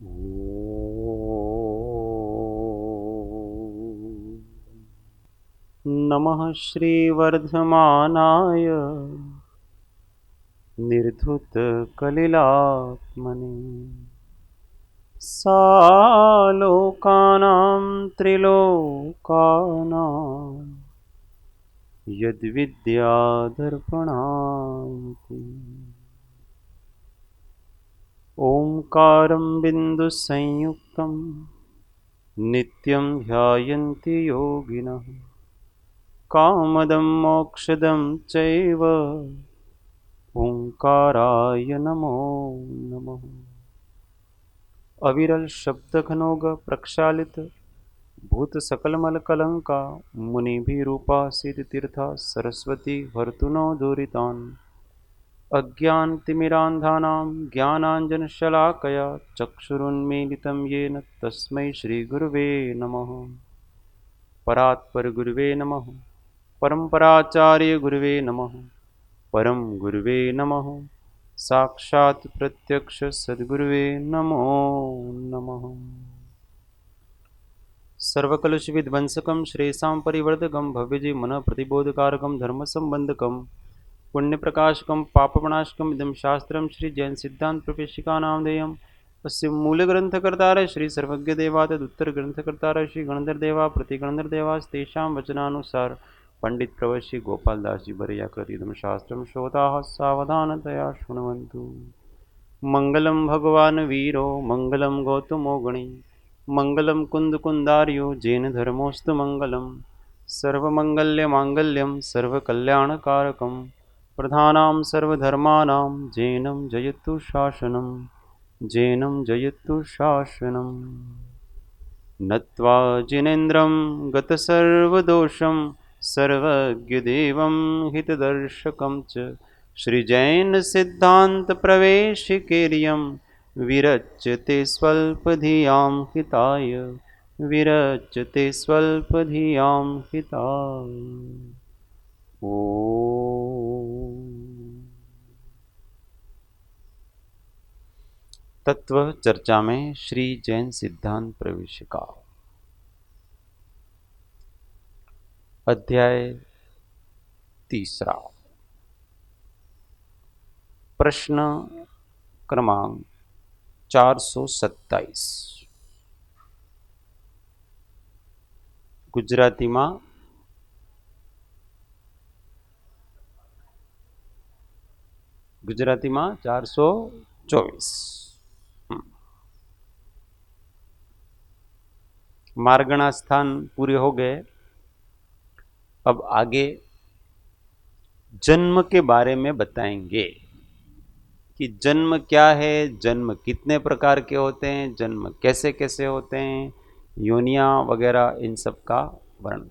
ॐ नमः श्रीवर्धमानाय निर्धुतकलिलात्मने सालोकानां त्रिलोकानां यद्विद्यादर्पणायते ओंकारं बिन्दुसंयुक्तं नित्यं ध्यायन्ति योगिनः कामदं मोक्षदं चैव ओंकाराय नमो नमः। अविरल शब्द घनोग प्रक्षालित भूत सकल मल कलंका मुनि भी रूपा सिद्ध तीर्था सरस्वती हर्तुनो दूरितान् अज्ञान तिमिरांधानां ज्ञानांजन शलाकया चक्षुरुन्मीलितं येन तस्मै श्री गुरुवे नमः। परात्पर गुरुवे नमः। परम्पराचार्य गुरुवे नमः। परम गुरुवे नमः। साक्षात् प्रत्यक्ष सद्गुरुवे नमो नमः। सर्वकलुष विध्वंसकं श्रेयसां परिवर्धकं भव्यजी मन प्रतिबोधकारकं धर्म संबंधकं पुण्य प्रकाशकं पापप्रणाशकं इदं शास्त्रं श्री जैन सिद्धांत प्रवेशिका नामधेयम् अस्य मूल ग्रंथकर्तारः श्री सर्वज्ञ देवा तदुत्तर ग्रंथकर्तारः श्री गणधर देवा प्रतिगणधर देवास्तेषां वचनानुसार पंडित प्रवश्य गोपालदास जी बरियाकृत इदं शास्त्रं श्रोताः सावधानतया शृण्वन्तु। मंगलम भगवान वीरो मंगलम गौतमो गणी मंगलम कुंदकुंदार्यो जैन धर्मोस्तु मंगलम सर्वमंगल्यमांगल्यं सर्वकल्याणकारकं प्रधानां सर्वधर्माणां जैनं जयतु शासनं जैनं जयतु शासनं नत्वा जिनेन्द्रं गतसर्वदोषं सर्वज्ञदेवं हितदर्शकं च श्रीजैन सिद्धांत प्रवेशिकेर्यं विरच्यते स्वल्पधियां हिताय विरच्यते स्वल्पधियां हिताय। ओम तत्व चर्चा में श्री जैन सिद्धांत प्रवेशिका अध्याय 3 प्रश्न क्रमांक 427 गुजराती में गुजराती में 424 मार्गणा स्थान पूरे हो गए। अब आगे जन्म के बारे में बताएंगे कि जन्म क्या है, जन्म कितने प्रकार के होते हैं, जन्म कैसे कैसे होते हैं, योनियां वगैरह इन सब का वर्णन।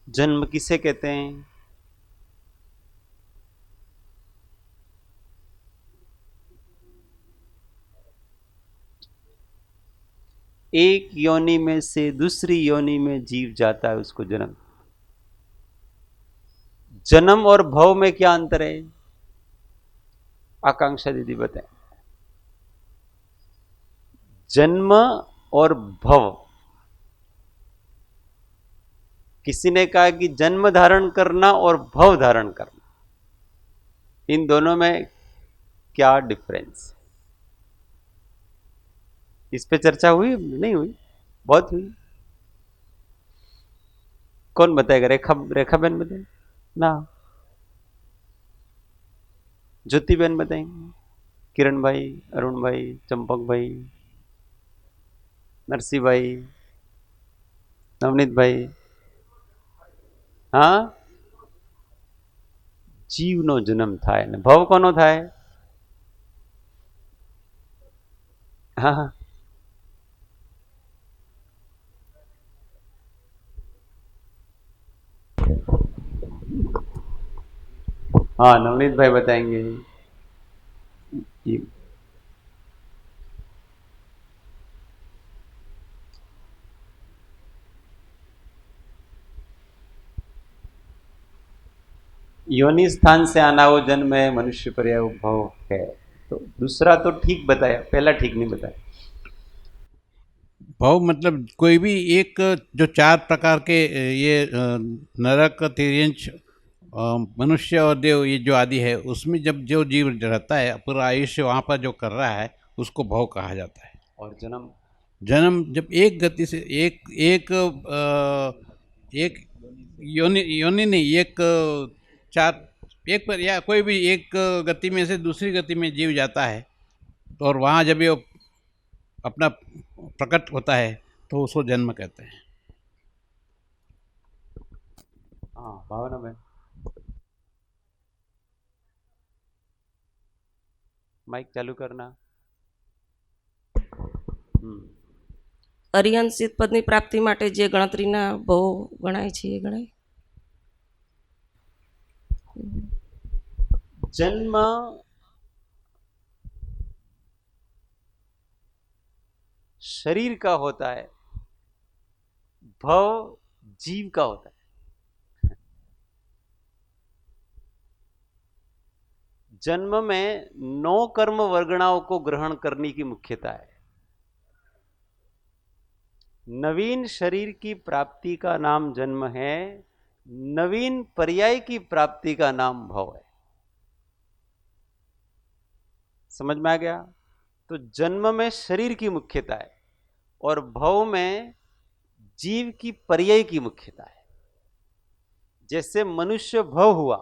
जन्म किसे कहते हैं? एक योनि में से दूसरी योनि में जीव जाता है, उसको जन्म। जन्म और भव में क्या अंतर है? आकांक्षा दीदी बताएं। जन्म और भव, किसी ने कहा कि जन्म धारण करना और भव धारण करना, इन दोनों में क्या डिफरेंस? इस पे चर्चा हुई नहीं हुई? बहुत हुई। कौन बताएगा? रेखा रेखा बहन बताए ना, ज्योति बहन बताएंगे, किरण भाई, अरुण भाई, चंपक भाई, नरसिंह भाई, नवनीत भाई। हाँ, जीवनो जन्म थाय ने भव कोनो थाय? हाँ हाँ, नवनीत भाई बताएंगे। योनि स्थान से आना वो जन्म है, मनुष्य पर्याय भव है। तो दूसरा तो ठीक बताया, पहला ठीक नहीं बताया। भव मतलब कोई भी एक, जो चार प्रकार के ये नरक, तिर्यंच, मनुष्य और देव, ये जो आदि है, उसमें जब जो जीव रहता है पूरा आयुष्य वहाँ पर जो कर रहा है, उसको भव कहा जाता है। और जन्म? जन्म जब एक गति से एक एक एक योनि योनि नहीं, एक चार, एक पर या कोई भी एक गति में से दूसरी गति में जीव जाता है, तो और वहाँ जब ये अपना प्रकट होता है तो उसको जन्म कहते हैं। हाँ, भावना में माइक चालू करना। અરિહંસિત પદની પ્રાપ્તિ માટે જે ગણતરીના બહુ ગણાય છે એ ગણાય. जन्म शरीर का होता है, भव जीव का होता है। जन्म में 9 कर्म वर्गणाओं को ग्रहण करने की मुख्यता है। नवीन शरीर की प्राप्ति का नाम जन्म है, नवीन पर्याय की प्राप्ति का नाम भव है। समझ में आ गया? तो जन्म में शरीर की मुख्यता है और भव में जीव की पर्याय की मुख्यता है। जैसे मनुष्य भव हुआ,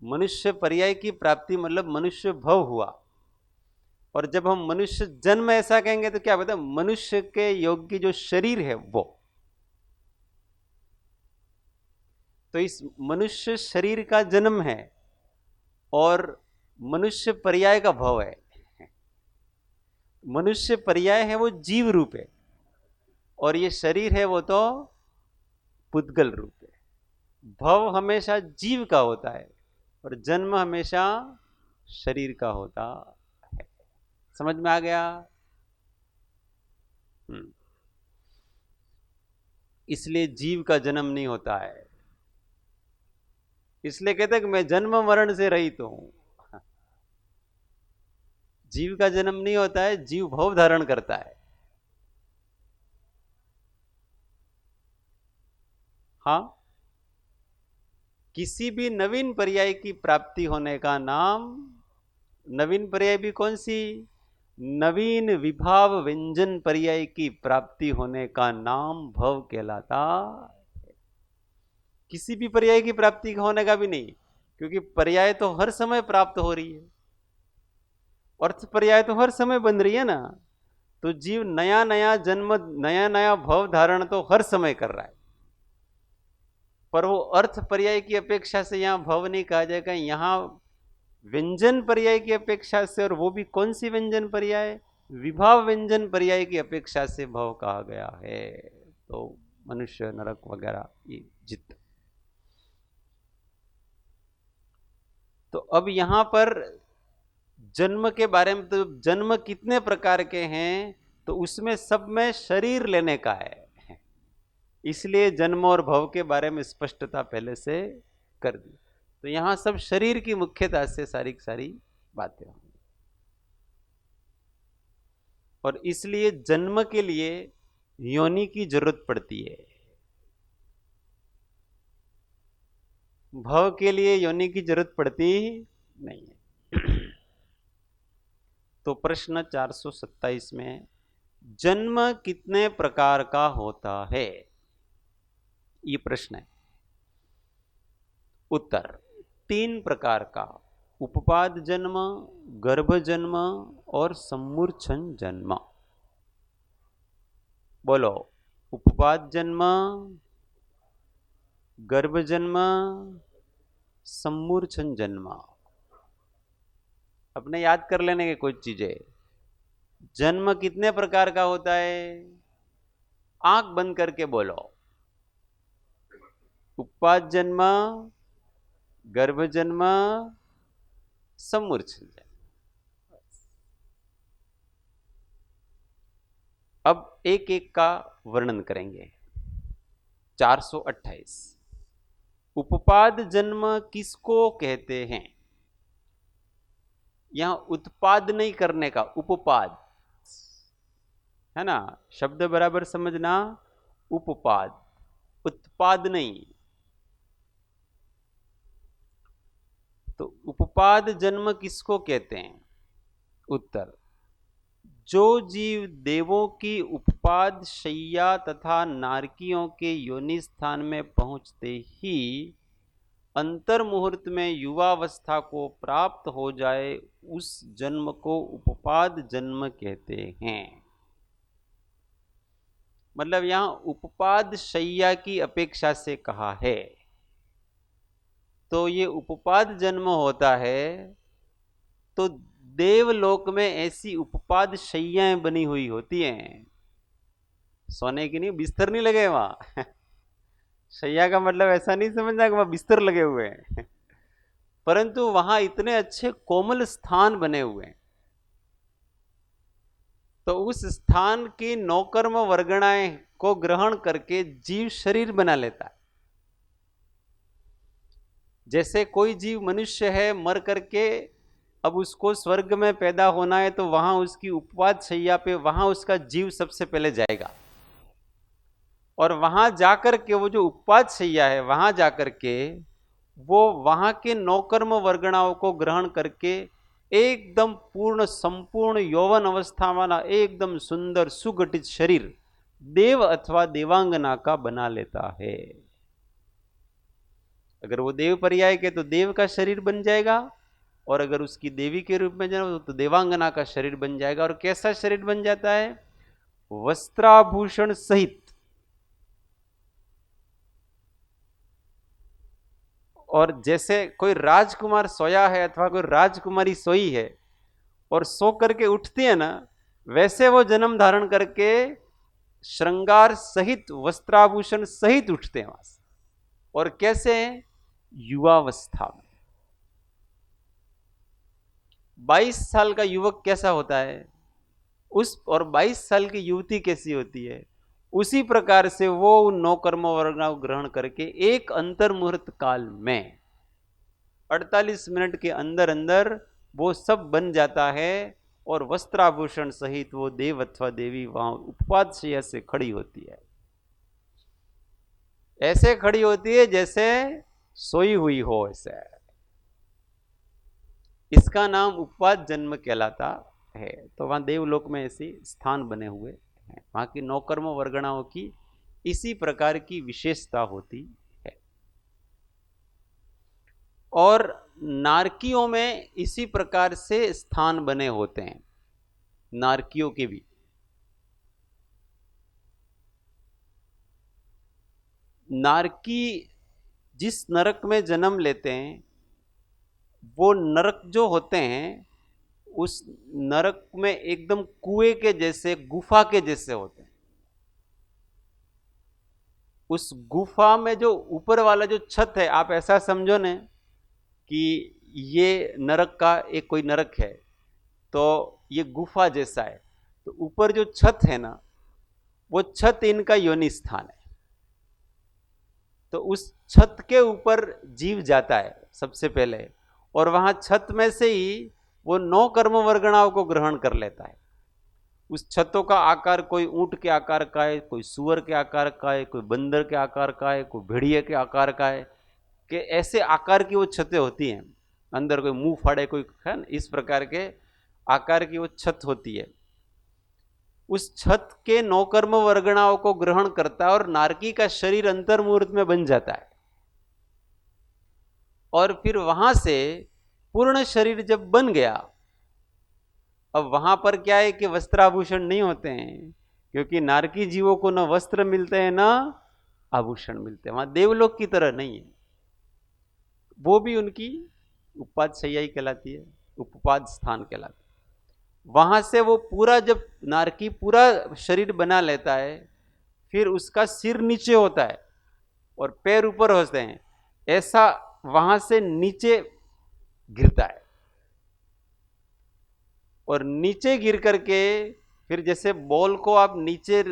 मनुष्य पर्याय की प्राप्ति मतलब मनुष्य भव हुआ, और जब हम मनुष्य जन्म ऐसा कहेंगे तो क्या बता, मनुष्य के योग्य जो शरीर है वो। तो इस मनुष्य शरीर का जन्म है और मनुष्य पर्याय का भव है। मनुष्य पर्याय है वो जीव रूप है, और ये शरीर है वो तो पुद्गल रूप है। भव हमेशा जीव का होता है और जन्म हमेशा शरीर का होता है। समझ में आ गया? इसलिए जीव का जन्म नहीं होता है। इसलिए कहते हैं कि मैं जन्म मरण से रहित हूं। जीव का जन्म नहीं होता है, जीव भव धारण करता है। हाँ, किसी भी नवीन पर्याय की प्राप्ति होने का नाम, नवीन पर्याय भी कौन सी? नवीन विभाव व्यंजन पर्याय की प्राप्ति होने का नाम भव कहलाता। किसी भी पर्याय की प्राप्ति होने का भी नहीं, क्योंकि पर्याय तो हर समय प्राप्त हो रही है, अर्थ पर्याय तो हर समय बन रही है ना। तो जीव नया नया जन्म, नया नया भव धारण तो हर समय कर रहा है, पर वो अर्थ पर्याय की अपेक्षा से यहां भव नहीं कहा जाएगा, यहां व्यंजन पर्याय की अपेक्षा से, और वो भी कौन सी व्यंजन पर्याय? विभाव व्यंजन पर्याय की अपेक्षा से भव कहा गया है। तो मनुष्य, नरक वगैरह ये जित। तो अब यहां पर जन्म के बारे में, तो जन्म कितने प्रकार के हैं, तो उसमें सब में शरीर लेने का है, इसलिए जन्म और भव के बारे में स्पष्टता पहले से कर दी। तो यहां सब शरीर की मुख्यता से सारी सारी बातें होंगी, और इसलिए जन्म के लिए योनि की जरूरत पड़ती है, भव के लिए योनि की जरूरत पड़ती नहीं है। तो प्रश्न 427 में, जन्म कितने प्रकार का होता है, ये प्रश्न है। उत्तर, 3 प्रकार का: उपपाद जन्म, गर्भ जन्म और सम्मूर्छन जन्म। बोलो, उपपाद जन्म, गर्भ जन्म, सम्मूर्छन जन्म। अपने याद कर लेने के कुछ चीजें। जन्म कितने प्रकार का होता है? आंख बंद करके बोलो। उपपाद जन्म, गर्भ जन्म, सम्मूर्छन जन्म। अब एक एक का वर्णन करेंगे। 428, उपपाद जन्म किसको कहते हैं? यहां उत्पाद नहीं करने का, उपपाद है ना, शब्द बराबर समझना, उपपाद, उत्पाद नहीं। तो उपपाद जन्म किसको कहते हैं? उत्तर, जो जीव देवों की उपपाद शैया तथा नारकियों के योनि स्थान में पहुंचते ही अंतर मुहूर्त में युवावस्था को प्राप्त हो जाए, उस जन्म को उपपाद जन्म कहते हैं। मतलब यहां उपपाद शैया की अपेक्षा से कहा है। तो ये उपपाद जन्म होता है तो देवलोक में ऐसी उपपाद शैयाएं बनी हुई होती हैं, सोने की नहीं, बिस्तर नहीं लगे वहां शैया का मतलब ऐसा नहीं समझना कि वहां बिस्तर लगे हुए हैं परंतु वहां इतने अच्छे कोमल स्थान बने हुए हैं। तो उस स्थान की नौकर्म वर्गणाएं को ग्रहण करके जीव शरीर बना लेता है। जैसे कोई जीव मनुष्य है, मर करके अब उसको स्वर्ग में पैदा होना है तो वहां उसकी उपवाद शैया पे वहां उसका जीव सबसे पहले जाएगा, और वहां जाकर के वो जो उपवाद शैया है वहां जाकर के वो वहां के नौकर्म वर्गणाओं को ग्रहण करके एकदम पूर्ण संपूर्ण यौवन अवस्था वाला एकदम सुंदर सुगठित शरीर देव अथवा देवांगना का बना लेता है। अगर वो देव पर्याय के तो देव का शरीर बन जाएगा, और अगर उसकी देवी के रूप में जाए तो देवांगना का शरीर बन जाएगा। और कैसा शरीर बन जाता है? वस्त्राभूषण सहित। और जैसे कोई राजकुमार सोया है अथवा कोई राजकुमारी सोई है और सो करके उठती है ना, वैसे वो जन्म धारण करके श्रृंगार सहित वस्त्राभूषण सहित उठते हैं वहां से। और कैसे? युवावस्था में। 22 साल का युवक कैसा होता है उस, और 22 साल की युवती कैसी होती है, उसी प्रकार से वो नौकर्म वर्ग ग्रहण करके एक अंतर मुहूर्त काल में 48 मिनट के अंदर अंदर वो सब बन जाता है, और वस्त्राभूषण सहित वो देव अथवा देवी वहां उपवाद शैया से खड़ी होती है। ऐसे खड़ी होती है जैसे सोई हुई हो ऐसे। इसका नाम उपवाद जन्म कहलाता है। तो वहां देवलोक में ऐसे स्थान बने हुए हैं। वहां की नौकर्म वर्गणाओं की इसी प्रकार की विशेषता होती है। और नारकियों में इसी प्रकार से स्थान बने होते हैं, नारकियों के भी। नारकी जिस नरक में जन्म लेते हैं, वो नरक जो होते हैं उस नरक में एकदम कुएं के जैसे, गुफा के जैसे होते हैं। उस गुफा में जो ऊपर वाला जो छत है, आप ऐसा समझो ना कि ये नरक का एक कोई नरक है तो ये गुफा जैसा है, तो ऊपर जो छत है ना, वो छत इनका योनि स्थान है। तो उस छत के ऊपर जीव जाता है सबसे पहले, और वहां छत में से ही वो 9 कर्म वर्गणाओं को ग्रहण कर लेता है। उस छतों का आकार कोई ऊंट के आकार का है, कोई सुअर के आकार का है, कोई बंदर के आकार का है, कोई भेड़िए के आकार का है, कि ऐसे आकार की वो छतें होती हैं। अंदर कोई मुंह फाड़े, कोई है ना, इस प्रकार के आकार की वो छत होती है। उस छत के 9 कर्म वर्गणाओं को ग्रहण करता है और नारकी का शरीर अंतर मुहूर्त में बन जाता है। और फिर वहां से पूर्ण शरीर जब बन गया, अब वहां पर क्या है कि वस्त्राभूषण नहीं होते हैं, क्योंकि नारकी जीवों को न वस्त्र मिलते हैं न आभूषण मिलते हैं। वहां देवलोक की तरह नहीं है, वो भी उनकी उपपाद शैया ही कहलाती है, उपपाद स्थान कहलाता है। वहां से वो पूरा, जब नारकी पूरा शरीर बना लेता है, फिर उसका सिर नीचे होता है और पैर ऊपर होते हैं, ऐसा वहां से नीचे गिरता है। और नीचे गिर करके फिर जैसे बॉल को आप नीचे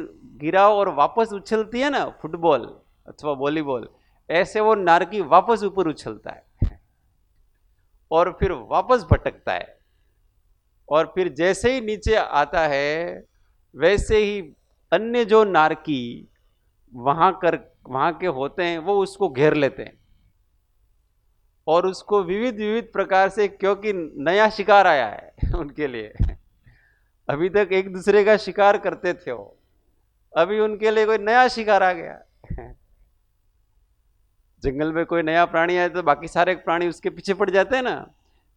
गिराओ और वापस उछलती है ना, फुटबॉल अथवा वॉलीबॉल, ऐसे वो नारकी वापस ऊपर उछलता है और फिर वापस भटकता है, और फिर जैसे ही नीचे आता है वैसे ही अन्य जो नारकी वहां के होते हैं वो उसको घेर लेते हैं और उसको विविध विविध प्रकार से, क्योंकि नया शिकार आया है उनके लिए, अभी तक एक दूसरे का शिकार करते थे वो, अभी उनके लिए कोई नया शिकार आ गया। जंगल में कोई नया प्राणी आए तो बाकी सारे प्राणी उसके पीछे पड़ जाते हैं ना।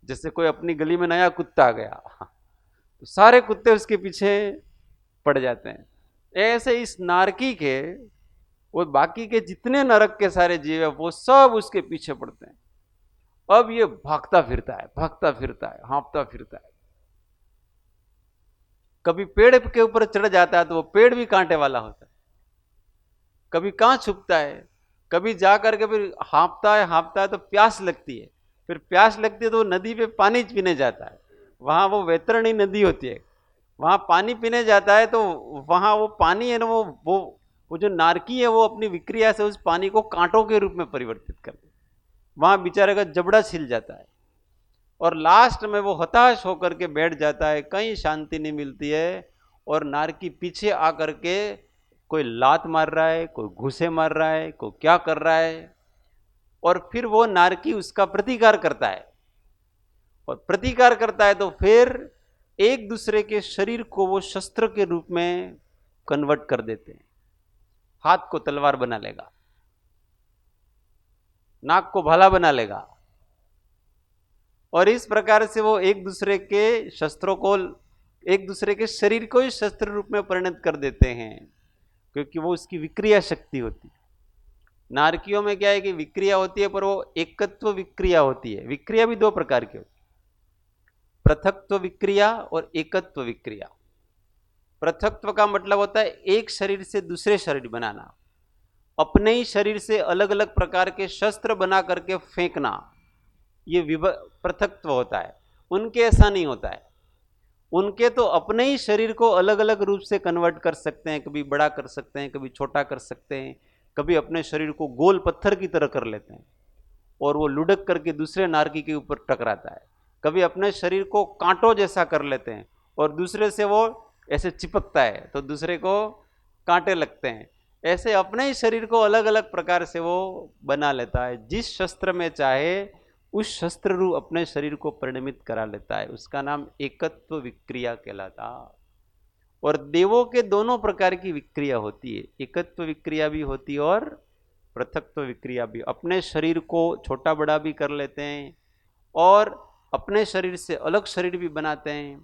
जैसे कोई अपनी गली में नया कुत्ता आ गया तो सारे कुत्ते उसके पीछे पड़ जाते हैं। ऐसे इस नारकी के, वो बाकी के जितने नरक के सारे जीव है वो सब उसके पीछे पड़ते हैं। अब ये भागता फिरता है, भागता फिरता है, हाँफता फिरता है। कभी पेड़ के ऊपर चढ़ जाता है तो वो पेड़ भी कांटे वाला होता है, कभी कहां छुपता है, कभी जाकर के फिर हाँफता है तो प्यास लगती है, फिर प्यास लगती है तो वो नदी पे पानी पीने जाता है। वहां वो वैतरणी नदी होती है, वहां पानी पीने जाता है तो वहां वो पानी है ना, वो जो नारकी है वो अपनी विक्रिया से उस पानी को कांटों के रूप में परिवर्तित कर दे, वहां बेचारे का जबड़ा छिल जाता है और लास्ट में वो हताश होकर के बैठ जाता है, कहीं शांति नहीं मिलती है। और नारकी पीछे आकर के कोई लात मार रहा है, कोई घूसे मार रहा है, कोई क्या कर रहा है, और फिर वो नारकी उसका प्रतिकार करता है, और प्रतिकार करता है तो फिर एक दूसरे के शरीर को वो शस्त्र के रूप में कन्वर्ट कर देते हैं। हाथ को तलवार बना लेगा, नाक को भाला बना लेगा, और इस प्रकार से वो एक दूसरे के शस्त्रों को, एक दूसरे के शरीर को ही शस्त्र रूप में परिणत कर देते हैं, क्योंकि वो उसकी विक्रिया शक्ति होती है। नारकियों में क्या है कि विक्रिया होती है पर वो एकत्व विक्रिया होती है। विक्रिया भी दो प्रकार की होती है, पृथक्त्व विक्रिया और एकत्व विक्रिया। पृथक्त्व का मतलब होता है एक शरीर से दूसरे शरीर बनाना, अपने ही शरीर से अलग अलग प्रकार के शस्त्र बना करके फेंकना, ये पृथक्त्व होता है। उनके ऐसा नहीं होता है, उनके तो अपने ही शरीर को अलग अलग रूप से कन्वर्ट कर सकते हैं, कभी बड़ा कर सकते हैं, कभी छोटा कर सकते हैं, कभी अपने शरीर को गोल पत्थर की तरह कर लेते हैं और वो लुढ़क करके दूसरे नारकी के ऊपर टकराता है, कभी अपने शरीर को कांटों जैसा कर लेते हैं और दूसरे से वो ऐसे चिपकता है तो दूसरे को कांटे लगते हैं। ऐसे अपने ही शरीर को अलग अलग प्रकार से वो बना लेता है, जिस शस्त्र में चाहे उस शस्त्र रूप अपने शरीर को परिणमित करा लेता है। उसका नाम एकत्व विक्रिया कहलाता। और देवों के दोनों प्रकार की विक्रिया होती है, एकत्व विक्रिया भी होती है और पृथक्त्व विक्रिया भी। अपने शरीर को छोटा बड़ा भी कर लेते हैं और अपने शरीर से अलग शरीर भी बनाते हैं,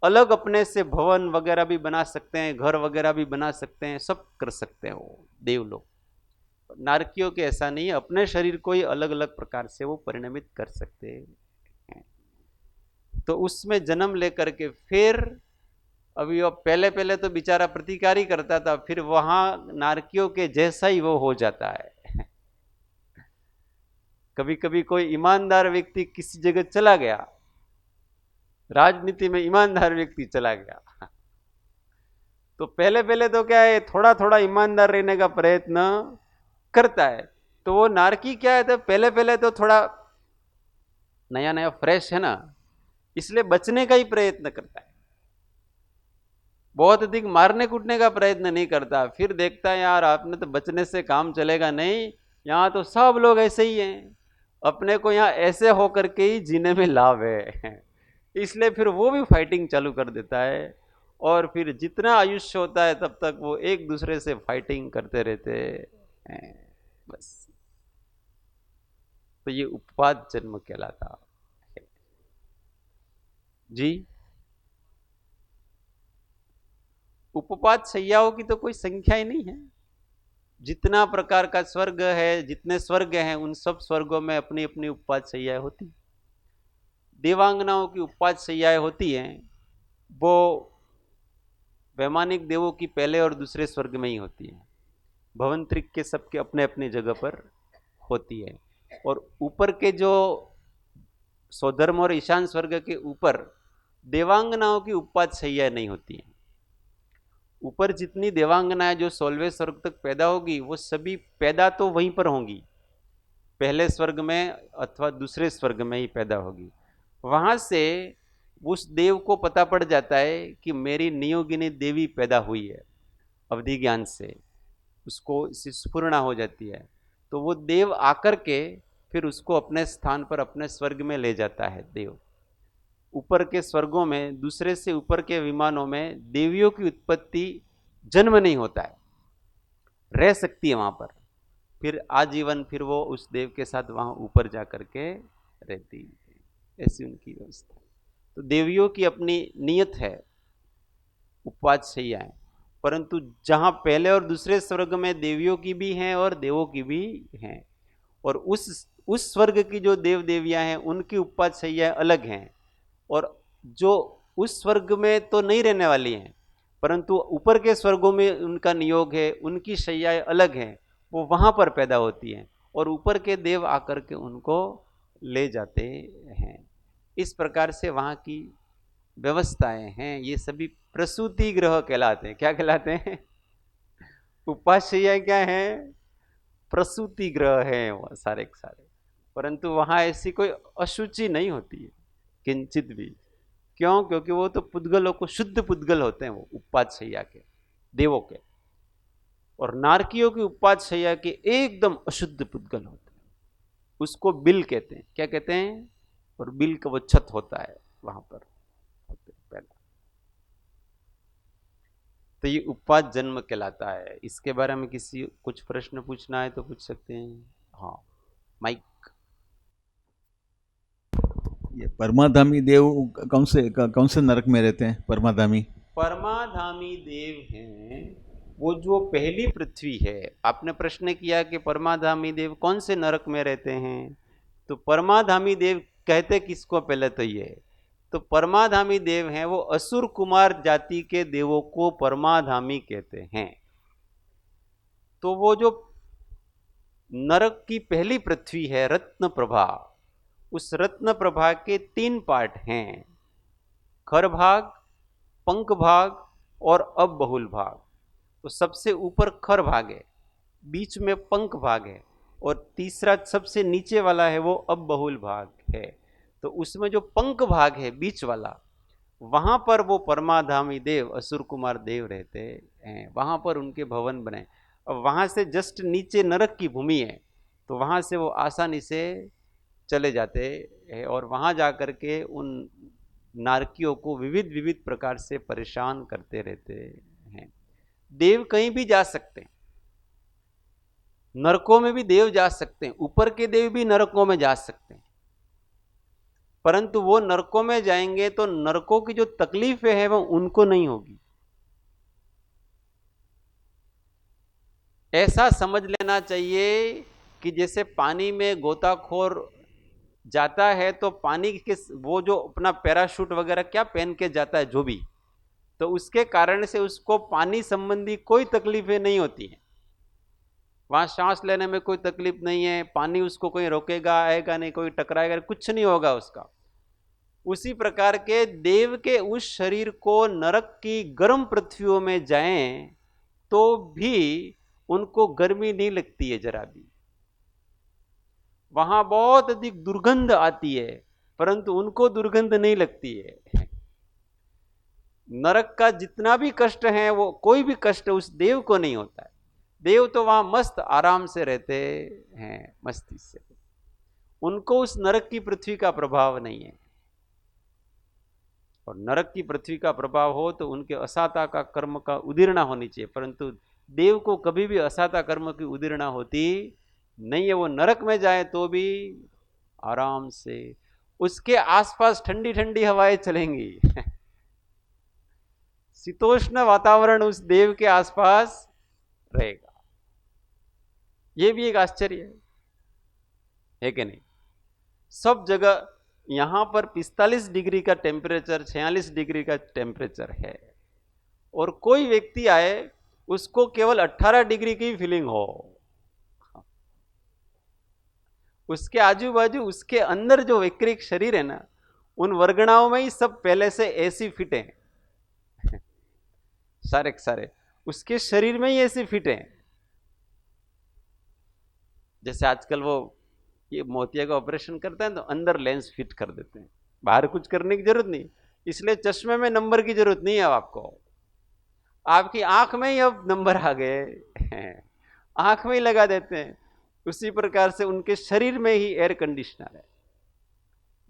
अलग अपने से भवन वगैरह भी बना सकते हैं, घर वगैरह भी बना सकते हैं, सब कर सकते हैं वो देव लोग। नारकियों के ऐसा नहीं है, अपने शरीर को ही अलग अलग प्रकार से वो परिणमित कर सकते हैं। तो उसमें जन्म लेकर के फिर अभी वो पहले पहले तो बेचारा प्रतिकारी करता था, फिर वहां नारकियों के जैसा ही वो हो जाता है। कभी कभी कोई ईमानदार व्यक्ति किसी जगह चला गया, राजनीति में ईमानदार व्यक्ति चला गया, तो पहले पहले तो क्या है, थोड़ा थोड़ा ईमानदार रहने का प्रयत्न करता है। तो वो नारकी क्या है, तो पहले पहले तो थोड़ा नया नया फ्रेश है ना, इसलिए बचने का ही प्रयत्न करता है, बहुत अधिक मारने कूटने का प्रयत्न नहीं करता। फिर देखता है यार आपने तो बचने से काम चलेगा नहीं, यहाँ तो सब लोग ऐसे ही हैं, अपने को यहाँ ऐसे होकर के ही जीने में लाभ है, इसलिए फिर वो भी फाइटिंग चालू कर देता है। और फिर जितना आयुष्य होता है तब तक वो एक दूसरे से फाइटिंग करते रहते हैं बस। तो ये उपवाद जन्म कहलाता है जी। उपवाद शैयाओं की तो कोई संख्या ही नहीं है, जितना प्रकार का स्वर्ग है, जितने स्वर्ग हैं उन सब स्वर्गों में अपनी अपनी उपवाद शैयाएं होती। देवांगनाओं की उपवाद शैयाएं होती हैं, वो वैमानिक देवों की पहले और दूसरे स्वर्ग में ही होती है, भवंतरिक के सबके अपने अपने जगह पर होती है। और ऊपर के जो स्वधर्म और ईशान स्वर्ग के ऊपर देवांगनाओं की उपवाद शैया नहीं होती है। ऊपर जितनी देवांगनाएं जो 16वें स्वर्ग तक पैदा होगी वो सभी पैदा तो वहीं पर होंगी, पहले स्वर्ग में अथवा दूसरे स्वर्ग में ही पैदा होगी। वहां से उस देव को पता पड़ जाता है कि मेरी नियोगिनी देवी पैदा हुई है, अवधि ज्ञान से उसको स्फुरणा हो जाती है। तो वो देव आकर के फिर उसको अपने स्थान पर अपने स्वर्ग में ले जाता है। देव ऊपर के स्वर्गों में, दूसरे से ऊपर के विमानों में देवियों की उत्पत्ति, जन्म नहीं होता है, रह सकती है वहां पर, फिर आजीवन फिर वो उस देव के साथ वहां ऊपर जा करके रहती है। ऐसी उनकी व्यवस्था। तो देवियों की अपनी नियत है, उपवास शैयाएं, परंतु जहां पहले और दूसरे स्वर्ग में देवियों की भी हैं और देवों की भी हैं, और उस स्वर्ग की जो देव देवियां हैं उनकी उपवास शैयाएं अलग हैं, और जो उस स्वर्ग में तो नहीं रहने वाली हैं परंतु ऊपर के स्वर्गों में उनका नियोग है, उनकी शैयाएं अलग हैं, वो वहां पर पैदा होती हैं और ऊपर के देव आकर के उनको ले जाते हैं। इस प्रकार से वहां की व्यवस्थाएं हैं। ये सभी प्रसूति ग्रह कहलाते हैं। क्या कहलाते हैं? उपाश्रय क्या है? प्रसूति ग्रह है वो सारे के सारे। परंतु वहां ऐसी कोई अशुचि नहीं होती है किंचित भी। क्यों? क्योंकि वो तो पुद्गलों को, शुद्ध पुद्गल होते हैं वो उपाध्याय के, देवों के, और नारकियों की उपाध्याय के एकदम अशुद्ध पुद्गल होते हैं। उसको बिल कहते हैं। क्या कहते हैं? और बिल का वो छत होता है वहां पर पहला। तो ये उपाद जन्म कहलाता है। इसके बारे में किसी कुछ प्रश्न पूछना है तो पूछ सकते हैं। हाँ, माइक। ये परमाधामी देव कौन से नरक में रहते हैं? परमाधामी देव हैं वो जो पहली पृथ्वी है। आपने प्रश्न किया कि परमाधामी देव कौन से नरक में रहते हैं, तो परमाधामी देव कहते किसको? पहले तो ये, तो परमाधामी देव हैं वो असुर कुमार जाति के देवों को परमाधामी कहते हैं। तो वो जो नरक की पहली पृथ्वी है रत्न प्रभा, उस रत्न प्रभा के 3 पार्ट हैं, खर भाग, पंख भाग और अबहुल भाग। तो सबसे ऊपर खर भाग है, बीच में पंख भाग है, और तीसरा सबसे नीचे वाला है वो अबहुल भाग है। तो उसमें जो पंख भाग है बीच वाला, वहां पर वो परमाधामी देव असुर कुमार देव रहते हैं। वहां पर उनके भवन बने। अब वहां से जस्ट नीचे नरक की भूमि है, तो वहां से वो आसानी से चले जाते हैं और वहां जाकर के उन नारकियों को विविध विविध प्रकार से परेशान करते रहते हैं। देव कहीं भी जा सकते हैं, नरकों में भी देव जा सकते हैं, ऊपर के देव भी नरकों में जा सकते हैं, परंतु वो नरकों में जाएंगे तो नरकों की जो तकलीफें हैं वो उनको नहीं होगी। ऐसा समझ लेना चाहिए कि जैसे पानी में गोताखोर जाता है तो पानी के वो जो अपना पैराशूट वगैरह क्या पहन के जाता है जो भी, तो उसके कारण से उसको पानी संबंधी कोई तकलीफें नहीं होती हैं। वहां सांस लेने में कोई तकलीफ नहीं है, पानी उसको कोई रोकेगा आएगा नहीं, कोई टकराएगा, कुछ नहीं होगा उसका। उसी प्रकार के देव के उस शरीर को नरक की गर्म पृथ्वियों में जाएं तो भी उनको गर्मी नहीं लगती है जरा भी। वहां बहुत अधिक दुर्गंध आती है परंतु उनको दुर्गंध नहीं लगती है। नरक का जितना भी कष्ट है वो कोई भी कष्ट उस देव को नहीं होता है। देव तो वहां मस्त आराम से रहते हैं, मस्ती से। उनको उस नरक की पृथ्वी का प्रभाव नहीं है। और नरक की पृथ्वी का प्रभाव हो तो उनके असाता का कर्म का उदीर्णा होनी चाहिए, परंतु देव को कभी भी असाता कर्म की उदीर्णा होती नहीं है। वो नरक में जाए तो भी आराम से, उसके आसपास ठंडी ठंडी हवाएं चलेंगी। शीतोष्ण वातावरण उस देव के आसपास रहेगा। ये भी एक आश्चर्य है कि नहीं? सब जगह यहां पर 45 डिग्री का टेम्परेचर, 46 डिग्री का टेम्परेचर है, और कोई व्यक्ति आए उसको केवल 18 डिग्री की फीलिंग हो। उसके आजू बाजू, उसके अंदर जो वैक्रिक शरीर है ना, उन वर्गणाओं में ही सब पहले से ऐसी फिट हैं। सारे के सारे उसके शरीर में ही ऐसी फिट हैं। जैसे आजकल वो ये मोतिया का ऑपरेशन करते हैं तो अंदर लेंस फिट कर देते हैं, बाहर कुछ करने की जरूरत नहीं। इसलिए चश्मे में नंबर की जरूरत नहीं है अब आपको, आपकी आंख में ही अब नंबर आ गए हैं, आंख में ही लगा देते हैं। उसी प्रकार से उनके शरीर में ही एयर कंडीशनर है,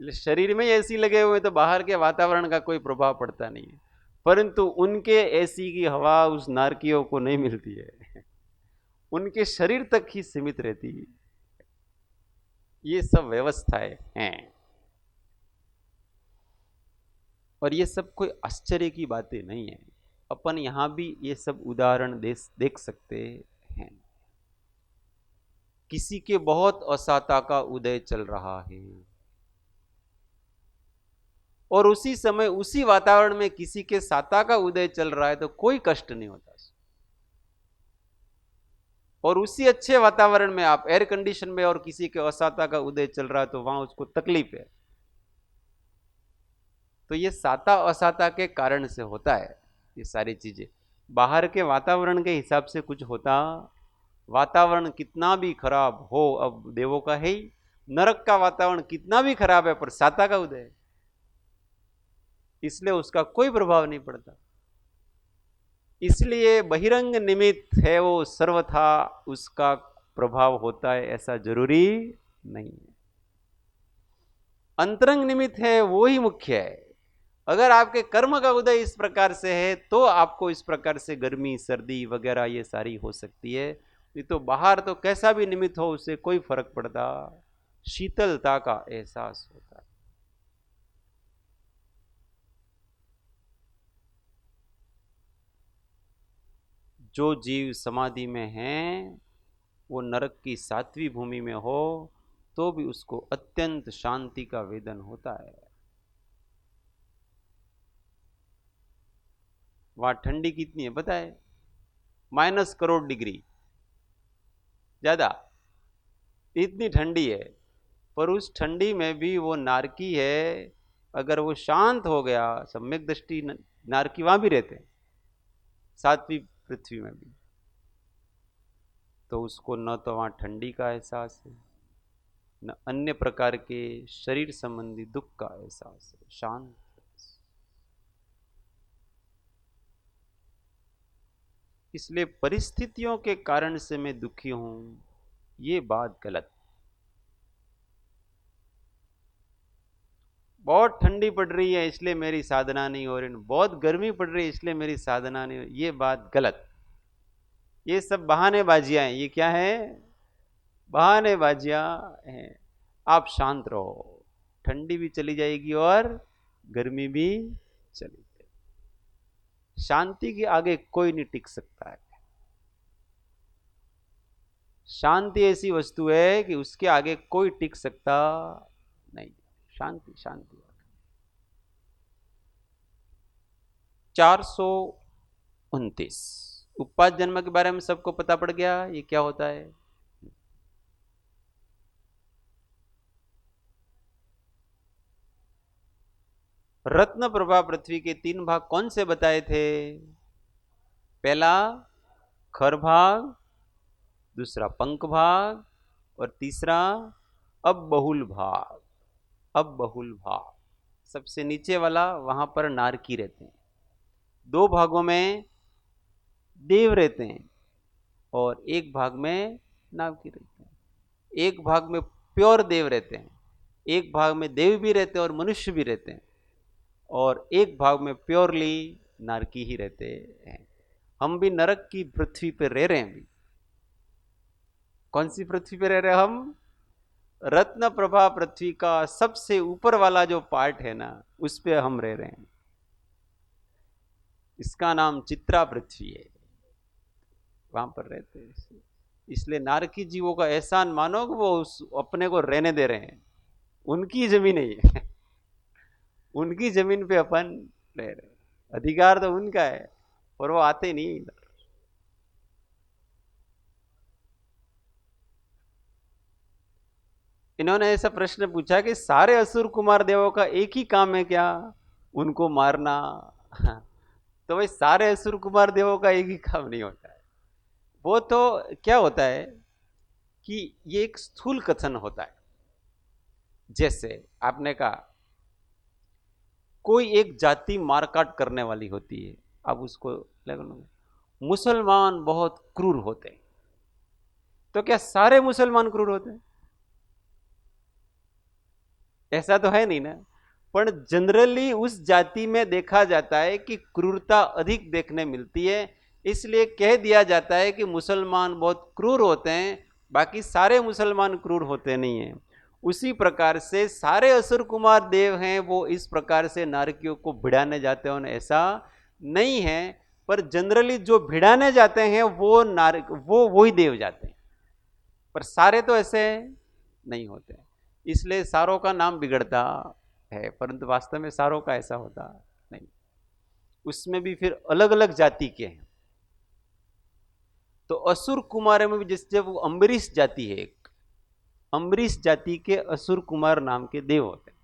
शरीर में ही एसी लगे हुए तो बाहर के वातावरण का कोई प्रभाव पड़ता नहीं है, परंतु उनके एसी की हवा उस नारकियों को नहीं मिलती है, उनके शरीर तक ही सीमित रहती है। ये सब व्यवस्थाएं हैं और ये सब कोई आश्चर्य की बातें नहीं है। अपन यहां भी ये सब उदाहरण देख सकते हैं। किसी के बहुत असाता का उदय चल रहा है और उसी समय उसी वातावरण में किसी के साता का उदय चल रहा है तो कोई कष्ट नहीं होता। और उसी अच्छे वातावरण में आप एयर कंडीशन में और किसी के असाता का उदय चल रहा है तो वहां उसको तकलीफ है। तो ये साता असाता के कारण से होता है ये सारी चीजें। बाहर के वातावरण के हिसाब से कुछ होता, वातावरण कितना भी खराब हो, अब देवों का है ही, नरक का वातावरण कितना भी खराब है पर साता का उदय है, इसलिए उसका कोई प्रभाव नहीं पड़ता। इसलिए बहिरंग निमित्त है वो सर्वथा उसका प्रभाव होता है ऐसा जरूरी नहीं है। अंतरंग निमित्त है वो ही मुख्य है। अगर आपके कर्म का उदय इस प्रकार से है तो आपको इस प्रकार से गर्मी सर्दी वगैरह ये सारी हो सकती है, नहीं तो बाहर तो कैसा भी निमित्त हो उससे कोई फर्क पड़ता, शीतलता का एहसास होता है। जो जीव समाधि में है वो नरक की 7वीं भूमि में हो तो भी उसको अत्यंत शांति का वेदन होता है। वहां ठंडी कितनी है पता है? -1 करोड़ डिग्री, ज्यादा, इतनी ठंडी है। पर उस ठंडी में भी वो नारकी है, अगर वो शांत हो गया, सम्यक दृष्टि नारकी वहां भी रहते हैं 7वीं पृथ्वी में भी, तो उसको न तो वहां ठंडी का एहसास है न अन्य प्रकार के शरीर संबंधी दुख का एहसास है, शांत। इसलिए परिस्थितियों के कारण से मैं दुखी हूं ये बात गलत। बहुत ठंडी पड़ रही है इसलिए मेरी साधना नहीं हो रही, बहुत गर्मी पड़ रही है इसलिए मेरी साधना नहीं हो रही, ये बात गलत। ये सब बहानेबाजियां हैं। ये क्या है? बहानेबाजियां हैं। आप शांत रहो, ठंडी भी चली जाएगी और गर्मी भी चली जाएगी। शांति के आगे कोई नहीं टिक सकता है। शांति ऐसी वस्तु है कि उसके आगे कोई टिक सकता नहीं। शांति शांति। 429 उपपाद जन्म के बारे में सबको पता पड़ गया ये क्या होता है? रत्न प्रभा पृथ्वी के 3 भाग कौन से बताए थे? पहला खर भाग, दूसरा पंख भाग और तीसरा अब बहुल भाग। अब बहुल भाग सबसे नीचे वाला, वहां पर नारकी रहते हैं। 2 भागों में देव रहते हैं और एक भाग में नारकी रहते हैं। एक भाग में प्योर देव रहते हैं, एक भाग में देव भी रहते हैं और मनुष्य भी रहते हैं, और एक भाग में प्योरली नारकी ही रहते हैं। हम भी नरक की पृथ्वी पर रह रहे हैं। भी कौन सी पृथ्वी पर रह रहे हैं हम? रत्न प्रभा पृथ्वी का सबसे ऊपर वाला जो पार्ट है ना, उस पे हम रह रहे हैं। इसका नाम चित्रा पृथ्वी है, वहां पर रहते हैं। इसलिए नारकी जीवों का एहसान मानो कि वो अपने को रहने दे रहे हैं, उनकी जमीन है उनकी जमीन पे अपन रह रहे हैं, अधिकार तो उनका है और वो आते नहीं इधर। इन्होंने ऐसा प्रश्न पूछा कि सारे असुर कुमार देवों का एक ही काम है क्या? उनको मारना? तो भाई सारे असुर कुमार देवों का एक ही काम नहीं होता है। वो तो क्या होता है कि ये एक स्थूल कथन होता है, जैसे आपने कहा कोई एक जाति मारकाट करने वाली होती है, अब उसको मुसलमान बहुत क्रूर होते हैं, तो क्या सारे मुसलमान क्रूर होते हैं? ऐसा तो है नहीं ना। पर जनरली उस जाति में देखा जाता है कि क्रूरता अधिक देखने मिलती है, इसलिए कह दिया जाता है कि मुसलमान बहुत क्रूर होते हैं, बाकी सारे मुसलमान क्रूर होते नहीं हैं। उसी प्रकार से सारे असुर कुमार देव हैं वो इस प्रकार से नारकियों को भिड़ाने जाते हैं, ऐसा नहीं है। पर जनरली जो भिड़ाने जाते हैं वो वही देव जाते हैं, पर सारे तो ऐसे नहीं होते, इसलिए सारों का नाम बिगड़ता है, परंतु वास्तव में सारों का ऐसा होता नहीं। उसमें भी फिर अलग अलग जाति के हैं। तो असुर कुमार में भी जैसे वो अम्बरीश जाति है, एक अम्बरीश जाति के असुर कुमार नाम के देव होते हैं,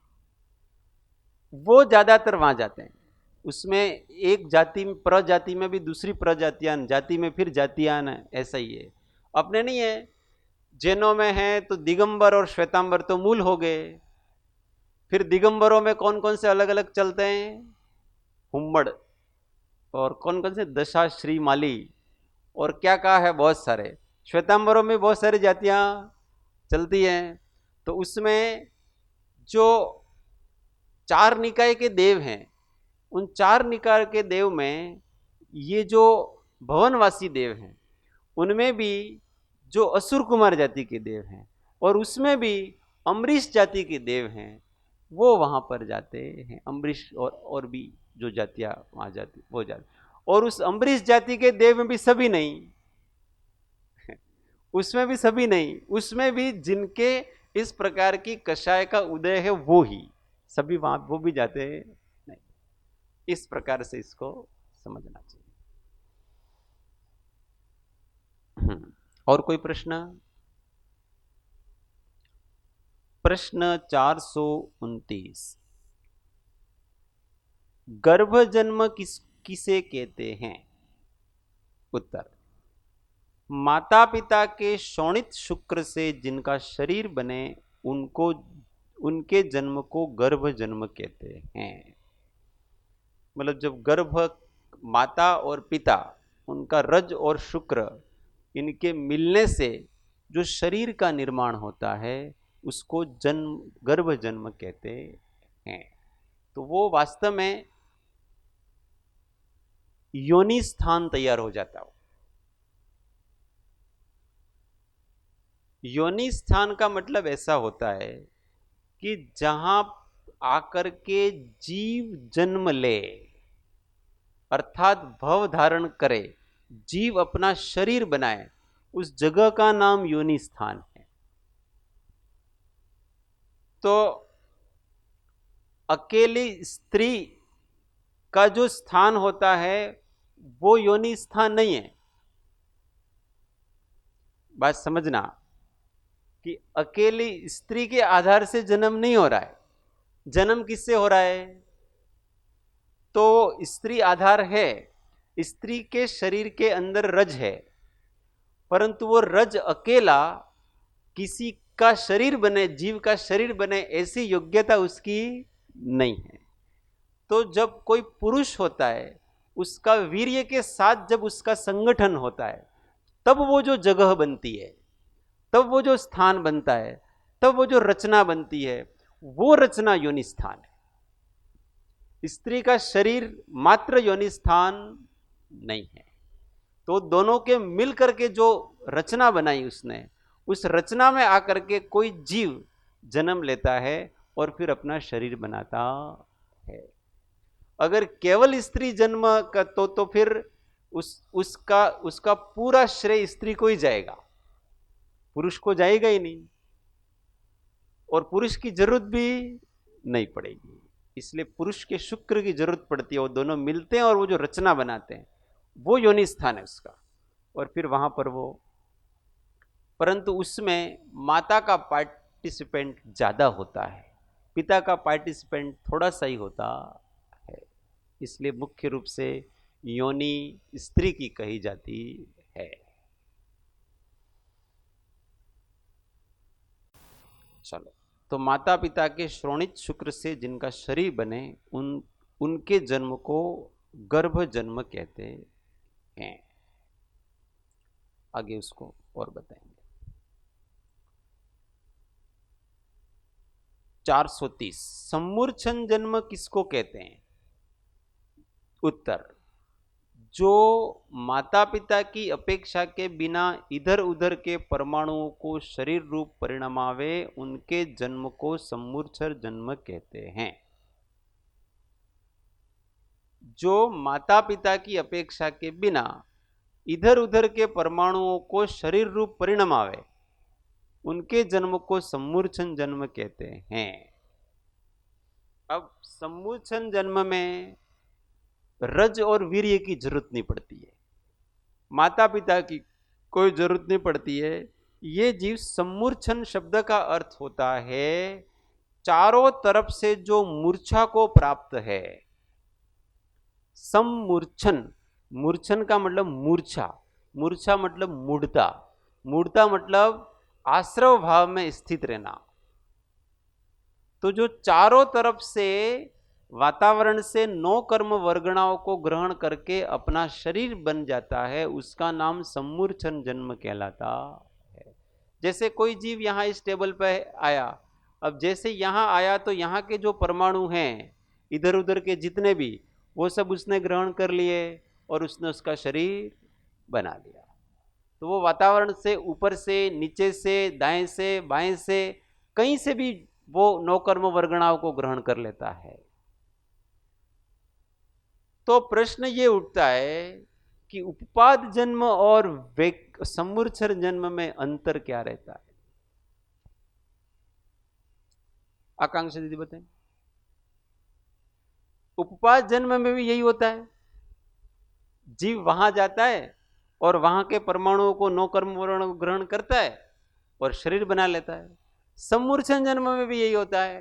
वो ज्यादातर वहां जाते हैं। उसमें एक जाति में प्रजाति में भी दूसरी प्रजातियां, जाति में फिर जातियां, ऐसा ही है। अपने नहीं है, जैनों में है तो दिगंबर और श्वेतांबर तो मूल हो गए। फिर दिगंबरों में कौन कौन से अलग अलग चलते हैं? हुम्मड़, और कौन कौन से दशाश्री माली, और क्या कहा है, बहुत सारे। श्वेतांबरों में बहुत सारी जातियां चलती हैं। तो उसमें जो 4 निकाय के देव हैं, उन 4 निकाय के देव में ये जो भवनवासी देव हैं, उनमें भी जो असुर कुमार जाति के देव हैं, और उसमें भी अम्बरीश जाति के देव हैं, वो वहां पर जाते हैं। अम्बरीश और भी जो जातियां वहां जाती वो जाते। और उस अम्बरीश जाति के देव में भी सभी नहीं, उसमें भी सभी नहीं, उसमें भी जिनके इस प्रकार की कषाय का उदय है वो ही सभी वहां वो भी जाते हैं नहीं। इस प्रकार से इसको समझना चाहिए। और कोई प्रश्न? प्रश्न 429, गर्भ जन्म किसे कहते हैं? उत्तर, माता पिता के शोणित शुक्र से जिनका शरीर बने उनको, उनके जन्म को गर्भ जन्म कहते हैं। मतलब जब गर्भ, माता और पिता, उनका रज और शुक्र इनके मिलने से जो शरीर का निर्माण होता है उसको जन्म, गर्भ जन्म कहते हैं। तो वो वास्तव में योनि स्थान तैयार हो जाता हो। योनि स्थान का मतलब ऐसा होता है कि जहां आकर के जीव जन्म ले, अर्थात भव धारण करे, जीव अपना शरीर बनाए, उस जगह का नाम योनि स्थान है। तो अकेली स्त्री का जो स्थान होता है वो योनि स्थान नहीं है। बात समझना कि अकेली स्त्री के आधार से जन्म नहीं हो रहा है। जन्म किससे हो रहा है? तो स्त्री आधार है, स्त्री के शरीर के अंदर रज है, परंतु वो रज अकेला किसी का शरीर बने, जीव का शरीर बने, ऐसी योग्यता उसकी नहीं है। तो जब कोई पुरुष होता है, उसका वीर्य के साथ जब उसका संगठन होता है, तब वो जो जगह बनती है, तब वो जो स्थान बनता है, तब वो जो रचना बनती है, वो रचना योनि स्थान है। स्त्री का शरीर मात्र योनि स्थान नहीं है। तो दोनों के मिल करके जो रचना बनाई उसने, उस रचना में आकर के कोई जीव जन्म लेता है और फिर अपना शरीर बनाता है। अगर केवल स्त्री जन्म का तो फिर उसका पूरा श्रेय स्त्री को ही जाएगा, पुरुष को जाएगा ही नहीं, और पुरुष की जरूरत भी नहीं पड़ेगी। इसलिए पुरुष के शुक्र की जरूरत पड़ती है, वो दोनों मिलते हैं और वो जो रचना बनाते हैं वो योनि स्थान है उसका, और फिर वहां पर वो, परंतु उसमें माता का पार्टिसिपेंट ज्यादा होता है, पिता का पार्टिसिपेंट थोड़ा सा ही होता है। इसलिए मुख्य रूप से योनि स्त्री की कही जाती है। चलो। तो माता पिता के श्रोणित शुक्र से जिनका शरीर बने उनके जन्म को गर्भ जन्म कहते हैं। आगे उसको और बताएंगे। 430 सम्मूर्छन जन्म किसको कहते हैं? उत्तर, जो माता पिता की अपेक्षा के बिना इधर उधर के परमाणुओं को शरीर रूप परिणमावे उनके जन्म को सम्मूर्छन जन्म कहते हैं। जो माता पिता की अपेक्षा के बिना इधर उधर के परमाणुओं को शरीर रूप परिणमावे उनके जन्म को सम्मूर्छन जन्म कहते हैं। अब सम्मूर्छन जन्म में रज और वीर्य की जरूरत नहीं पड़ती है, माता पिता की कोई जरूरत नहीं पड़ती है। ये जीव सम्मूर्छन शब्द का अर्थ होता है चारों तरफ से जो मूर्छा को प्राप्त है। सम्मूर्छन, मूर्छन का मतलब मूर्छा, मूर्छा मतलब मूढ़ता, मूढ़ता मतलब आश्रव भाव में स्थित रहना। तो जो चारों तरफ से वातावरण से 9 कर्म वर्गणाओं को ग्रहण करके अपना शरीर बन जाता है उसका नाम सम्मूर्छन जन्म कहलाता है। जैसे कोई जीव यहाँ इस टेबल पर आया, अब जैसे यहाँ आया तो यहाँ के जो परमाणु हैं इधर उधर के जितने भी, वो सब उसने ग्रहण कर लिए और उसने उसका शरीर बना लिया। तो वो वातावरण से ऊपर से नीचे से दाएं से बाएं से कहीं से भी वो 9 कर्म वर्गणाओं को ग्रहण कर लेता है। तो प्रश्न ये उठता है कि उपपाद जन्म और सम्मूर्छन जन्म में अंतर क्या रहता है? आकांक्षा दीदी बताएं। उपपाद जन्म में भी यही होता है, जीव वहां जाता है और वहां के परमाणुओं को 9 कर्म वर्ण ग्रहण करता है और शरीर बना लेता है। सम्मूर्छन जन्म में भी यही होता है,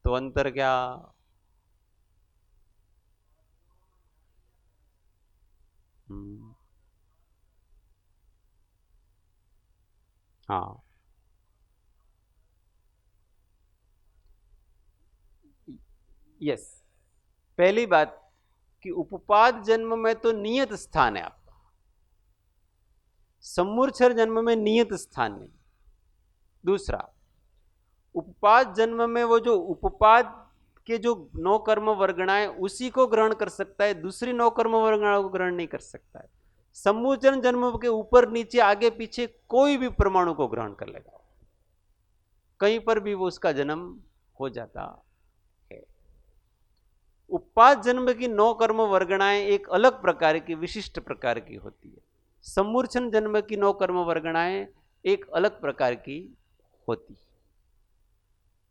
तो अंतर क्या? हाँ, यस। पहली बात कि उपपाद जन्म में तो नियत स्थान है आपका, सम्मूर्छन जन्म में नियत स्थान नहीं। दूसरा, उपपाद जन्म में वो जो उपपाद के जो 9 कर्म वर्गणाएं उसी को ग्रहण कर सकता है, दूसरी 9 कर्म वर्गणाओं को ग्रहण नहीं कर सकता है। सम्मूर्छन जन्म के ऊपर नीचे आगे पीछे कोई भी परमाणु को ग्रहण कर लेगा, कहीं पर भी वो उसका जन्म हो जाता है। उपपाद जन्म की 9 कर्म वर्गणाएं एक अलग प्रकार की विशिष्ट प्रकार की होती है, सम्मूर्छन जन्म की 9 कर्म वर्गणाएं एक अलग प्रकार की होती है।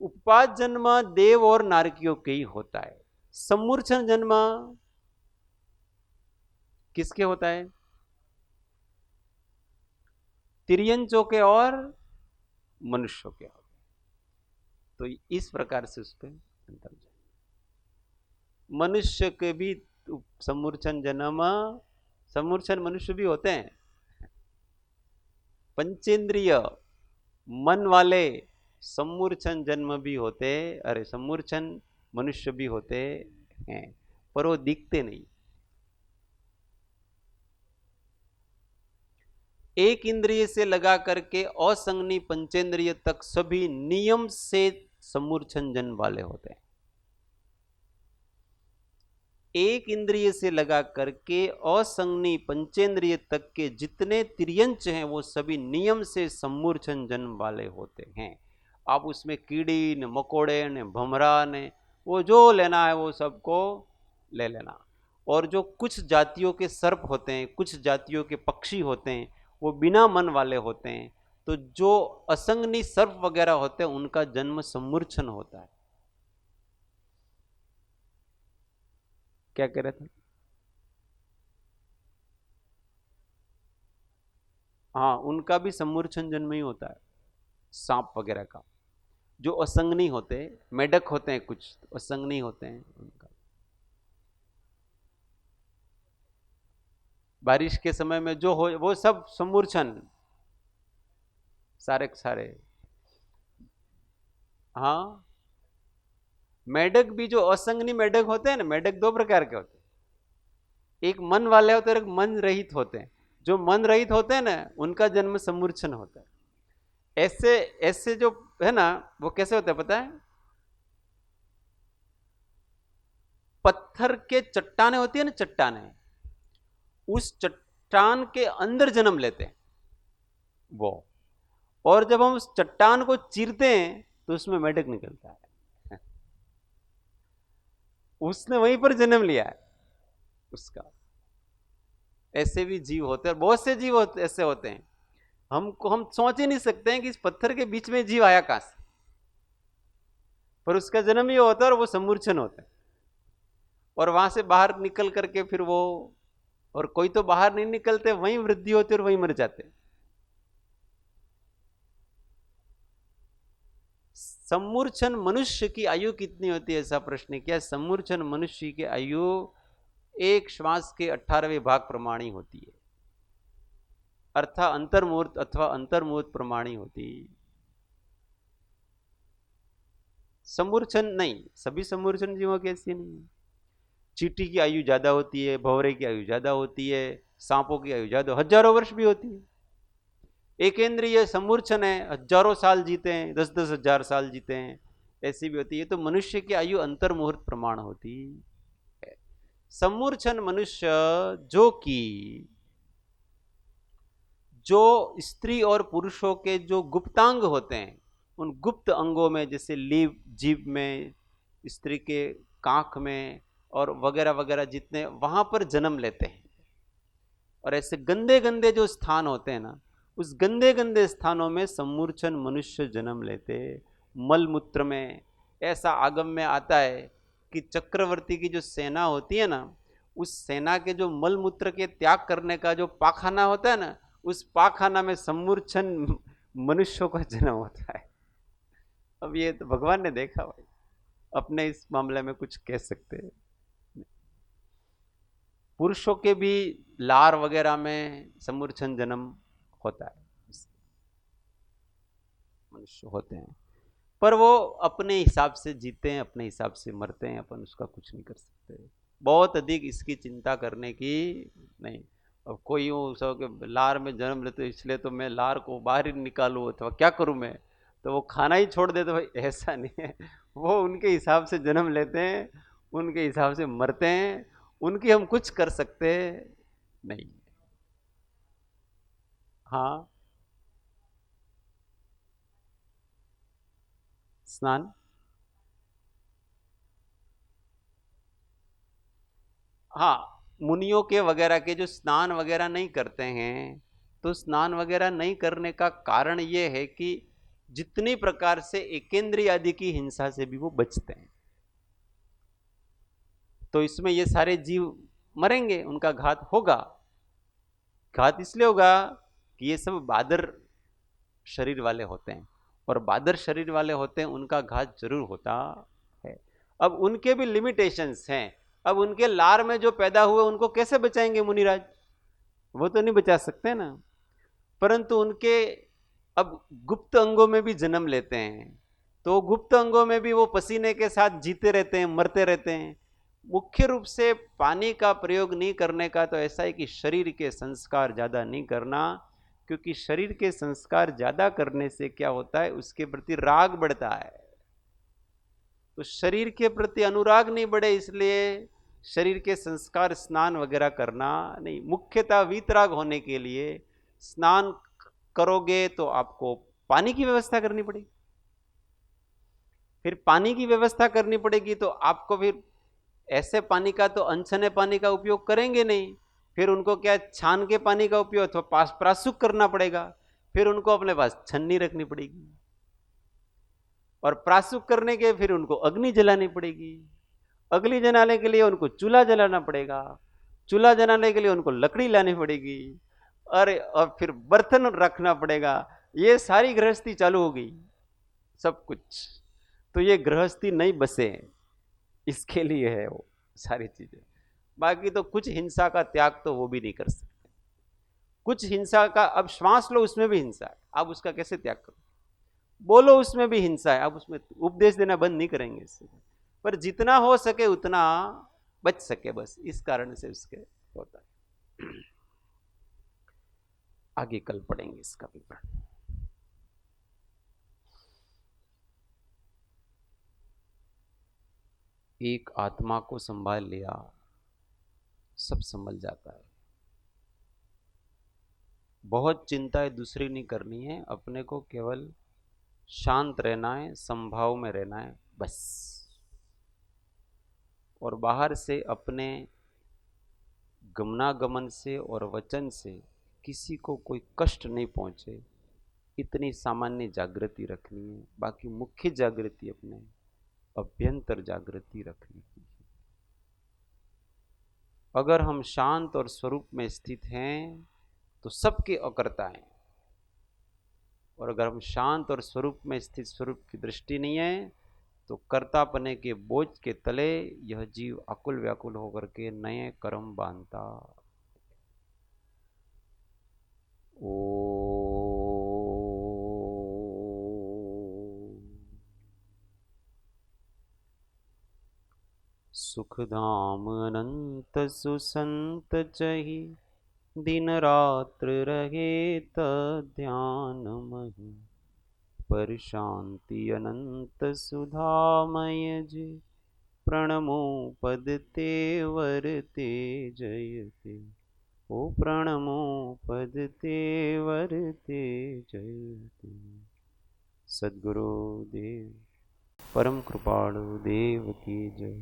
उपपाद जन्म देव और नारकियों के ही होता है, सम्मूर्छन जन्म किसके होता है? तिर्यंचों के और मनुष्यों के होते हैं। तो इस प्रकार से उस पर अंतर है। मनुष्य के भी सम्मूर्छन जन्म, सम्मूर्छन मनुष्य भी होते हैं, पंचेंद्रिय मन वाले सम्मूर्छन जन्म भी होते, अरे सम्मूर्छन मनुष्य भी होते हैं, पर वो दिखते नहीं। एक इंद्रिय से लगा करके असंगनी पंचेंद्रिय तक सभी नियम से सम्मूर्छन जन्म वाले होते हैं। एक इंद्रिय से लगा करके असंगनी पंचेंद्रिय तक के जितने तिर्यंच हैं वो सभी नियम से सम्मूर्छन जन्म वाले होते हैं। आप उसमें कीड़ी ने मकोड़े ने भमरा ने वो जो लेना है वो सबको ले लेना। और जो कुछ जातियों के सर्प होते हैं, कुछ जातियों के पक्षी होते हैं, वो बिना मन वाले होते हैं। तो जो असंगनी सर्प वगैरह होते हैं उनका जन्म सम्मूर्छन होता है। क्या कह रहे थे? हाँ, उनका भी सम्मूर्छन जन्म ही होता है, सांप वगैरह का। जो असंगनी होते, मेढक होते हैं, कुछ असंगनी होते हैं, उनका बारिश के समय में जो हो वो सब सम्मूर्छन, सारे सारे। हाँ, मेढक भी जो असंगनी मेढक होते हैं ना, मेढक दो प्रकार के होते हैं, एक मन वाले होते हैं और एक मन रहित होते हैं। जो मन रहित होते हैं ना, उनका जन्म समूर्छन होता है। ऐसे ऐसे जो है ना, वो कैसे होते हैं पता है? पत्थर के चट्टाने होती है ना, चट्टाने, उस चट्टान के अंदर जन्म लेते हैं वो। और जब हम उस चट्टान को चीरते हैं तो उसमें मेढक निकलता है। उसने वहीं पर जन्म लिया है उसका। ऐसे भी जीव होते हैं, बहुत से जीव ऐसे होते हैं, हम सोच ही नहीं सकते हैं कि इस पत्थर के बीच में जीव आया कहां से, पर उसका जन्म ही होता है और वो समूर्छन होता है। और वहां से बाहर निकल करके फिर वो, और कोई तो बाहर नहीं निकलते, वहीं वृद्धि होती और वहीं मर जाते। समूर्छन मनुष्य की आयु कितनी होती है, ऐसा प्रश्न किया। समूर्छन मनुष्य की आयु एक श्वास के 18वें भाग प्रमाणी होती है, अर्थात अंतर्मुहूर्त अथवा अंतर्मुहूर्त प्रमाणी होती। समूर्छन नहीं, सभी समूर्छन जीवों की ऐसी नहीं है। चींटी की आयु ज्यादा होती है, भंवरे की आयु ज्यादा होती है, सांपों की आयु ज्यादा, हजारों वर्ष भी होती है। एकेंद्रीय समूर्छन है, हजारों साल जीते हैं, 10-10 हजार साल जीते हैं, ऐसी भी होती है। तो मनुष्य की आयु अंतर्मुहूर्त प्रमाण होती है। समूर्छन मनुष्य जो स्त्री और पुरुषों के जो गुप्तांग होते हैं, उन गुप्त अंगों में, जैसे जीभ में, स्त्री के कांख में और वगैरह वगैरह, जितने वहां पर जन्म लेते हैं। और ऐसे गंदे गंदे जो स्थान होते हैं ना, उस गंदे गंदे स्थानों में समूर्छन मनुष्य जन्म लेते। मलमूत्र में ऐसा आगम में आता है कि चक्रवर्ती की जो सेना होती है ना, उस सेना के जो मलमूत्र के त्याग करने का जो पाखाना होता है ना, उस पाखाना में समूर्छन मनुष्यों का जन्म होता है। अब ये तो भगवान ने देखा भाई, अपने इस मामले में कुछ कह सकते हैं। पुरुषों के भी लार वगैरह में समूर्छन जन्म होता है, मनुष्य होते हैं, पर वो अपने हिसाब से जीते हैं, अपने हिसाब से मरते हैं, अपन उसका कुछ नहीं कर सकते। बहुत अधिक इसकी चिंता करने की नहीं। अब कोई यूँ सो कि लार में जन्म लेते इसलिए तो मैं लार को बाहर ही निकालूँ अथवा क्या करूँ मैं, तो वो खाना ही छोड़ देते, भाई ऐसा नहीं है। वो उनके हिसाब से जन्म लेते हैं, उनके हिसाब से मरते हैं, उनकी हम कुछ कर सकते नहीं। हाँ, स्नान, हाँ, मुनियों के वगैरह के जो स्नान वगैरह नहीं करते हैं, तो स्नान वगैरह नहीं करने का कारण ये है कि जितनी प्रकार से एकेंद्रिय आदि की हिंसा से भी वो बचते हैं। तो इसमें ये सारे जीव मरेंगे, उनका घात होगा। घात इसलिए होगा कि ये सब बादर शरीर वाले होते हैं, और बादर शरीर वाले होते हैं, उनका घात जरूर होता है। अब उनके भी लिमिटेशंस हैं। अब उनके लार में जो पैदा हुए उनको कैसे बचाएंगे मुनिराज? वो तो नहीं बचा सकते ना। परंतु उनके अब गुप्त अंगों में भी जन्म लेते हैं, तो गुप्त अंगों में भी वो पसीने के साथ जीते रहते हैं, मरते रहते हैं। मुख्य रूप से पानी का प्रयोग नहीं करने का तो ऐसा है कि शरीर के संस्कार ज्यादा नहीं करना, क्योंकि शरीर के संस्कार ज्यादा करने से क्या होता है, उसके प्रति राग बढ़ता है। तो शरीर के प्रति अनुराग नहीं बढ़े, इसलिए शरीर के संस्कार स्नान वगैरह करना नहीं। मुख्यतः वीतराग होने के लिए स्नान करोगे तो आपको पानी की व्यवस्था करनी पड़ेगी। फिर पानी की व्यवस्था करनी पड़ेगी तो आपको फिर ऐसे पानी का, तो अनछने पानी का उपयोग करेंगे नहीं। फिर उनको क्या, छान के पानी का उपयोग अथवा प्रासुक करना पड़ेगा। फिर उनको अपने पास छन्नी रखनी पड़ेगी, और प्रासुक करने के फिर उनको अग्नि जलानी पड़ेगी। अग्नि जलाने के लिए उनको चूल्हा जलाना पड़ेगा, चूल्हा जलाने के लिए उनको लकड़ी लानी पड़ेगी, और फिर बर्तन रखना पड़ेगा। ये सारी गृहस्थी चालू हो गई, सब कुछ। तो ये गृहस्थी नहीं बसे, इसके लिए है वो सारी चीजें। बाकी तो कुछ हिंसा का त्याग तो वो भी नहीं कर सकते। कुछ हिंसा का, अब श्वास लो उसमें भी हिंसा है, आप उसका कैसे त्याग करो? बोलो उसमें भी हिंसा है, अब उसमें उपदेश देना बंद नहीं करेंगे इससे, पर जितना हो सके उतना बच सके, बस इस कारण से उसके होता है। आगे कल पढ़ेंगे इसका विवरण। एक आत्मा को संभाल लिया, सब संभल जाता है। बहुत चिंताएं दूसरी नहीं करनी है, अपने को केवल शांत रहना है, संभाव में रहना है बस। और बाहर से अपने गमनागमन से और वचन से किसी को कोई कष्ट नहीं पहुंचे, इतनी सामान्य जागृति रखनी है। बाकी मुख्य जागृति अपने अभ्यंतर जागृति रखनी है। अगर हम शांत और स्वरूप में स्थित हैं तो सबके अकर्ता हैं, और अगर हम शांत और स्वरूप में स्थित, स्वरूप की दृष्टि नहीं है, तो कर्तापने के बोझ के तले यह जीव आकुल व्याकुल होकर के नए कर्म बांधता। ओ सुखधाम अनंत सुसंत चहि, दिन रात्र रहे ध्यान मही। पर शांति अनंत सुधामय जे, प्रणमो पद तेवर ते जयते। ओ प्रणमो पद तेवर ते जयते। सद्गुरु देव परम कृपाणु देव की जय।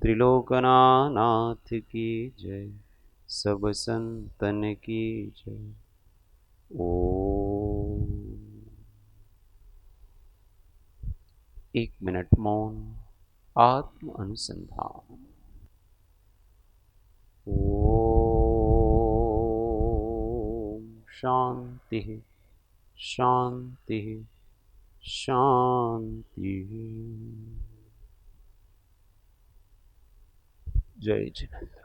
त्रिलोकनाथ की जय। सब संतन की जय। ओ 1 मिनट मौन, आत्म अनुसंधान। ओम शांति शांति शांति। जय जिनेन्द्र।